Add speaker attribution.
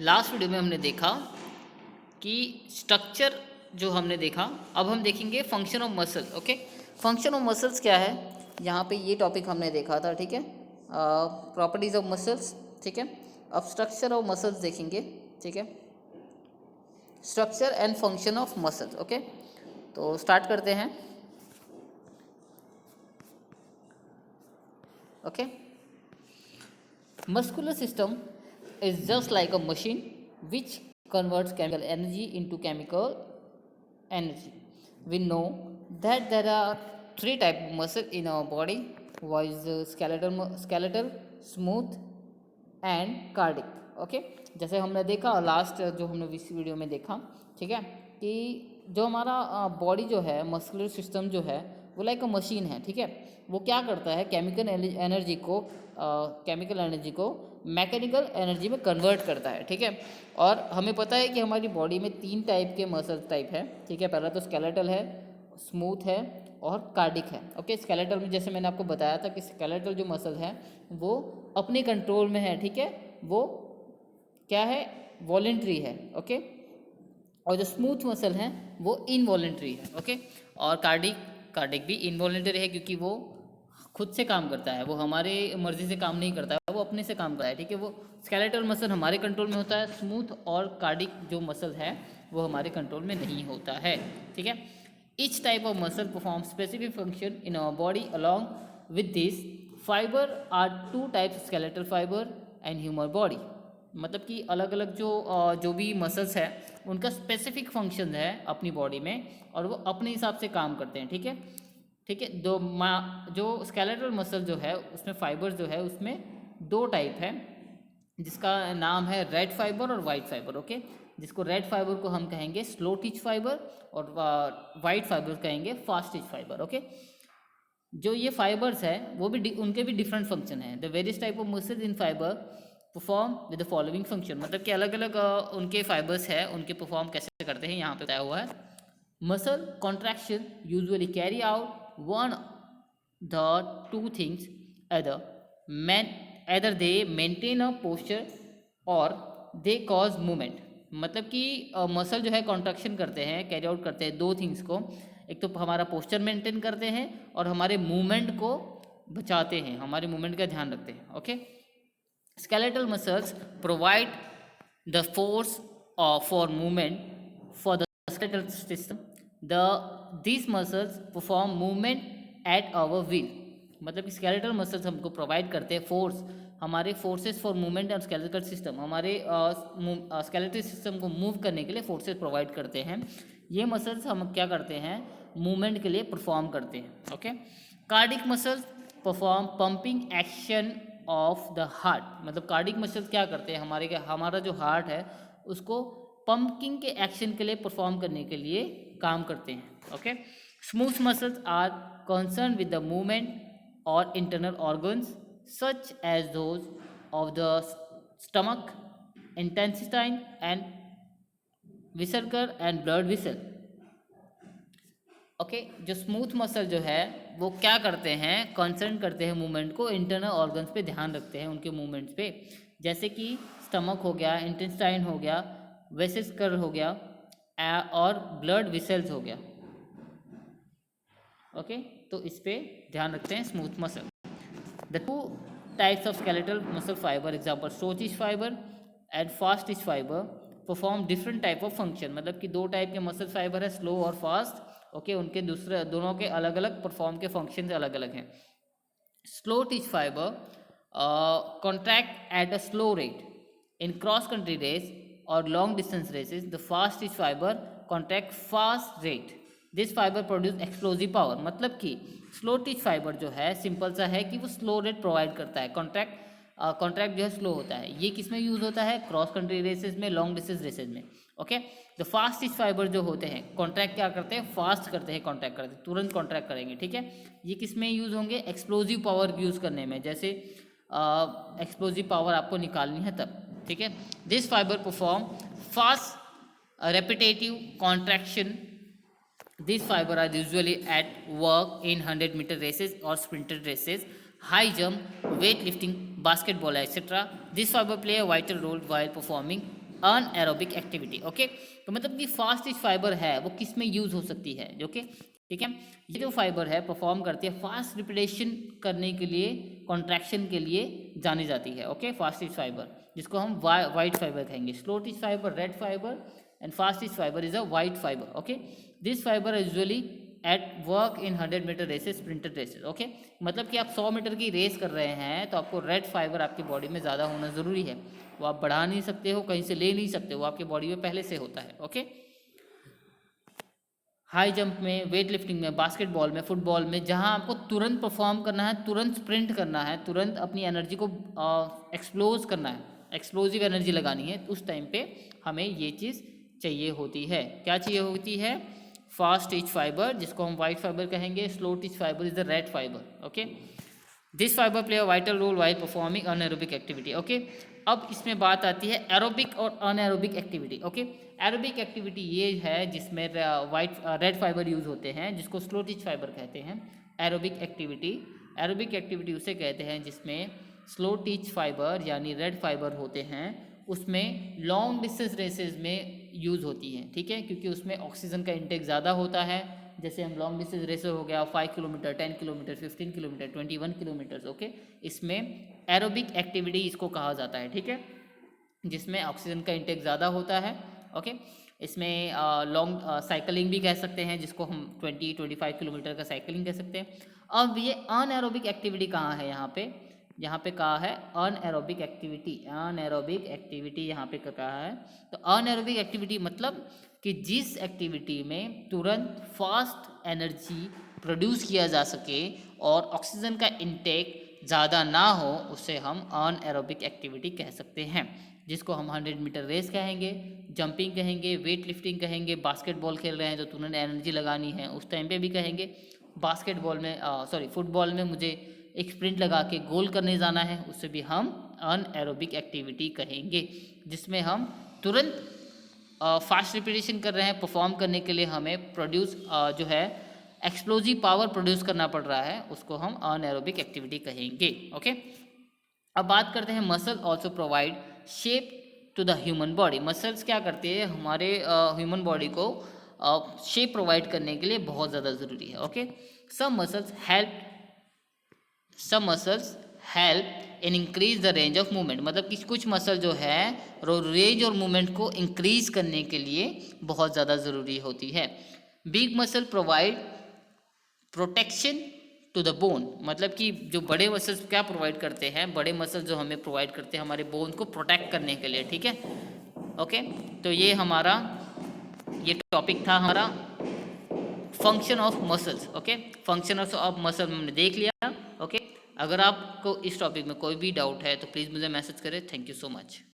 Speaker 1: Last video में हमने देखा कि स्ट्रक्चर जो हमने देखा, अब हम देखेंगे function of muscle. Okay, function of muscles क्या है, यहाँ पे ये टॉपिक हमने देखा था। ठीक है, प्रॉपर्टीज ऑफ मसल्स। ठीक है, अब स्ट्रक्चर ऑफ मसल्स देखेंगे। ठीक है, structure and function of muscles. Okay, तो स्टार्ट करते हैं। Okay, muscular system is just like a machine which converts chemical energy into chemical energy. We know that there are three types of muscle in our body: one is skeletal, smooth and cardiac. Okay, जैसे हमने देखा last जो हमने इस video में देखा, ठीक है, कि जो हमारा बॉडी जो है, मस्कुलर सिस्टम जो है, वो लाइक अ मशीन है। ठीक है, वो क्या करता है, केमिकल एनर्जी को मैकेनिकल एनर्जी में कन्वर्ट करता है। ठीक है, और हमें पता है कि हमारी बॉडी में 3 टाइप के मसल टाइप है। ठीक है, पहला तो स्केलेटल है, स्मूथ है और कार्डिक है। ओके, स्केलेटल में जैसे मैंने आपको बताया था कि स्केलेटल जो मसल है वो अपने कंट्रोल में है। ठीक है, वो क्या है, वॉलेंट्री है। ओके, और जो स्मूथ मसल है वो इनवॉलेंट्री है। ओके, और कार्डिक भी इनवॉलेंटरी है क्योंकि वो खुद से काम करता है, वो हमारे मर्जी से काम नहीं करता है, वो अपने से काम करता है। ठीक है, वो स्केलेटल मसल हमारे कंट्रोल में होता है, स्मूथ और कार्डिक जो मसल है वो हमारे कंट्रोल में नहीं होता है। ठीक है, each type of muscle perform specific function in our body along with this fiber are 2 types, skeletal fiber and human body. मतलब कि अलग अलग जो भी मसल्स है उनका स्पेसिफिक फंक्शन है अपनी बॉडी में और वो अपने हिसाब से काम करते हैं। ठीक है, ठीक है, जो स्केलेटल मसल जो है उसमें फाइबर जो है उसमें 2 टाइप है, जिसका नाम है रेड फाइबर और वाइट फाइबर। ओके, जिसको रेड फाइबर को हम कहेंगे स्लो टिच फाइबर और वाइट फाइबर कहेंगे फास्ट टिच फाइबर। ओके, जो ये फाइबर्स है वो भी उनके भी डिफरेंट फंक्शन है। The various type of muscles in fibre perform with the following function. मतलब कि अलग अलग उनके फाइबर्स है, उनके परफॉर्म कैसे करते हैं यहाँ पे बताया हुआ है। Muscle contraction usually carry out one the two things, either they maintain a posture और they cause movement। मतलब कि मसल जो है कॉन्ट्रैक्शन करते हैं, कैरी आउट करते हैं 2 थिंग्स को, एक तो हमारा पोस्चर मेंटेन करते हैं और हमारे मूवमेंट को बचाते हैं, हमारे मूवमेंट का ध्यान रखते हैं। Okay, skeletal muscles provide the force for movement for the skeletal system. These muscles perform movement at our will। मतलब कि स्केलेटल मसल्स हमको प्रोवाइड करते हैं फोर्स, हमारे फोर्सेस फॉर मूवमेंट और स्केलेटल सिस्टम, हमारे स्केलेटल सिस्टम को मूव करने के लिए फोर्सेस प्रोवाइड करते हैं। ये मसल्स हम क्या करते हैं, मूवमेंट के लिए परफॉर्म करते हैं। Okay, cardiac muscles perform pumping action of the heart. मतलब कार्डिक मसल्स क्या करते हैं, हमारा जो हार्ट है उसको पंपिंग के एक्शन के लिए परफॉर्म करने के लिए काम करते हैं। Okay, smooth muscles are concern with the movement और internal organs such as those of the stomach, intestine and viscera and blood vessel. Okay, जो स्मूथ मसल जो है वो क्या करते हैं, कंसर्न करते हैं मूवमेंट को, इंटरनल ऑर्गन्स पे ध्यान रखते हैं उनके मूवमेंट्स पे, जैसे कि स्टमक हो गया, इंटेस्टाइन हो गया, वेसिकल हो गया और ब्लड विसल्स हो गया। ओके, तो इस पे ध्यान रखते हैं smooth muscle. The 2 types of skeletal muscle fibre, example slow twitch fibre and fast twitch fibre, perform different type of function. मतलब कि 2 टाइप के मसल फाइबर है, स्लो और फास्ट। ओके, उनके दूसरे दोनों के अलग अलग परफॉर्म के फंक्शन अलग अलग हैं। Slow twitch fibre contract at a slow rate in cross country race और long distance races. The fast twitch fibre contract fast rate, this fibre produce explosive power. मतलब कि स्लो टिच फाइबर जो है simple सा है कि वो slow rate provide करता है, कॉन्ट्रैक्ट जो है स्लो होता है। ये किस में यूज़ होता है, क्रॉस कंट्री रेसेस में, लॉन्ग डिस्टेंस रेसेस में। Okay, the fast twitch fibre जो होते हैं कॉन्ट्रैक्ट क्या करते हैं, फास्ट करते हैं, कॉन्ट्रैक्ट करते हैं, तुरंत कॉन्ट्रैक्ट करेंगे। ठीक है, ये किस में यूज़ होंगे, एक्सप्लोजिव पावर यूज़ करने में, जैसे एक्सप्लोजिव पावर आपको निकालनी है तब। ठीक है, this fibre perform fast repetitive contraction. These fibers are usually at work in 100-meter races or sprinted races, high jump, weightlifting, basketball, etc. This fiber play a vital role while performing anaerobic activity. Okay, तो मतलब कि fast twitch fibre है वो किस में use हो सकती है, जो कि ठीक है, ये जो फाइबर है परफॉर्म करती है फास्ट रिपीटेशन करने के लिए, कॉन्ट्रैक्शन के लिए जानी जाती है। ओके, फास्ट टिच फाइबर जिसको हम वाइट फाइबर कहेंगे, slow twitch fibre red fibre and fast twitch fibre is a white fibre. Okay, this fibre usually at work in 100 metre races, sprinted races. Okay, मतलब कि आप 100 metre की race कर रहे हैं तो आपको रेड फाइबर आपकी बॉडी में ज़्यादा होना ज़रूरी है। वो आप बढ़ा नहीं सकते हो, कहीं से ले नहीं सकते, वो आपकी बॉडी में पहले से होता है। ओके, हाई जंप में, वेट लिफ्टिंग में, बास्केटबॉल में, फुटबॉल में, जहां आपको तुरंत परफॉर्म करना है, तुरंत स्प्रिंट करना है, तुरंत अपनी एनर्जी को एक्सप्लोज करना है, एक्सप्लोजिव एनर्जी लगानी है, उस टाइम पे हमें ये चीज़ चाहिए होती है। क्या चाहिए होती है? फास्ट टिच फाइबर जिसको हम वाइट फाइबर कहेंगे, slow twitch fibre is the red fiber. Okay, this fiber play a vital role while performing anaerobic activity. Okay, अब इसमें बात आती है एरोबिक और anaerobic activity. Okay, aerobic activity ये है जिसमें वाइट रेड फाइबर यूज होते हैं, जिसको स्लो टिच फाइबर कहते हैं। एरोबिक एक्टिविटी उसे कहते हैं जिसमें स्लो टिच फाइबर यानी रेड फाइबर होते हैं, उसमें लॉन्ग डिस्टेंस रेसेस में यूज़ होती है। ठीक है, क्योंकि उसमें ऑक्सीजन का इंटेक ज़्यादा होता है। जैसे हम लॉन्ग डिस्टेंस रेसर हो गया 5 kilometre, 10 kilometre, 15 kilometre, 21 kilometre. Okay, इसमें एरोबिक एक्टिविटी इसको कहा जाता है। ठीक है, जिसमें ऑक्सीजन का इंटेक ज़्यादा होता है। ओके, इसमें लॉन्ग साइकिलिंग भी कह सकते हैं, जिसको हम 20-25 किलोमीटर का साइकिलिंग कह सकते हैं। अब ये अनएरोबिक एक्टिविटी कहाँ है? यहाँ पे कहा है अनएरोबिक एक्टिविटी। अनएरोबिक एक्टिविटी यहाँ पे कहा है। तो अनएरोबिक एक्टिविटी मतलब कि जिस एक्टिविटी में तुरंत फास्ट एनर्जी प्रोड्यूस किया जा सके और ऑक्सीजन का इंटेक ज़्यादा ना हो, उसे हम अनएरोबिक एक्टिविटी कह सकते हैं, जिसको हम 100 मीटर रेस कहेंगे, जंपिंग कहेंगे, वेट लिफ्टिंग कहेंगे, बास्केटबॉल खेल रहे हैं तो तुरंत एनर्जी लगानी है उस टाइम पे भी कहेंगे। बास्केटबॉल में फुटबॉल में मुझे एक स्प्रिंट लगा के गोल करने जाना है, उससे भी हम अनएरोबिक एक्टिविटी कहेंगे, जिसमें हम तुरंत फास्ट रिपीटेशन कर रहे हैं, परफॉर्म करने के लिए हमें प्रोड्यूस जो है एक्सप्लोजिव पावर प्रोड्यूस करना पड़ रहा है, उसको हम अनएरोबिक एक्टिविटी कहेंगे। ओके, अब बात करते हैं muscle also provide shape to the human body. Muscles क्या करते हैं? हमारे ह्यूमन बॉडी को शेप प्रोवाइड करने के लिए बहुत ज़्यादा ज़रूरी है। Okay, some muscles help in increase the range of movement, मतलब कि कुछ मसल जो है रेंज और मूवमेंट को इंक्रीज करने के लिए बहुत ज़्यादा ज़रूरी होती है। Big muscle provide protection to the bone, मतलब कि जो बड़े मसल्स क्या प्रोवाइड करते हैं? बड़े मसल जो हमें प्रोवाइड करते हैं हमारे बोन को प्रोटेक्ट करने के लिए। ठीक है, ओके, तो ये टॉपिक था हमारा function of muscles. Okay, function of muscle हमने देख लिया। ओके, अगर आपको इस टॉपिक में कोई भी डाउट है तो प्लीज़ मुझे मैसेज करें। Thank you so much.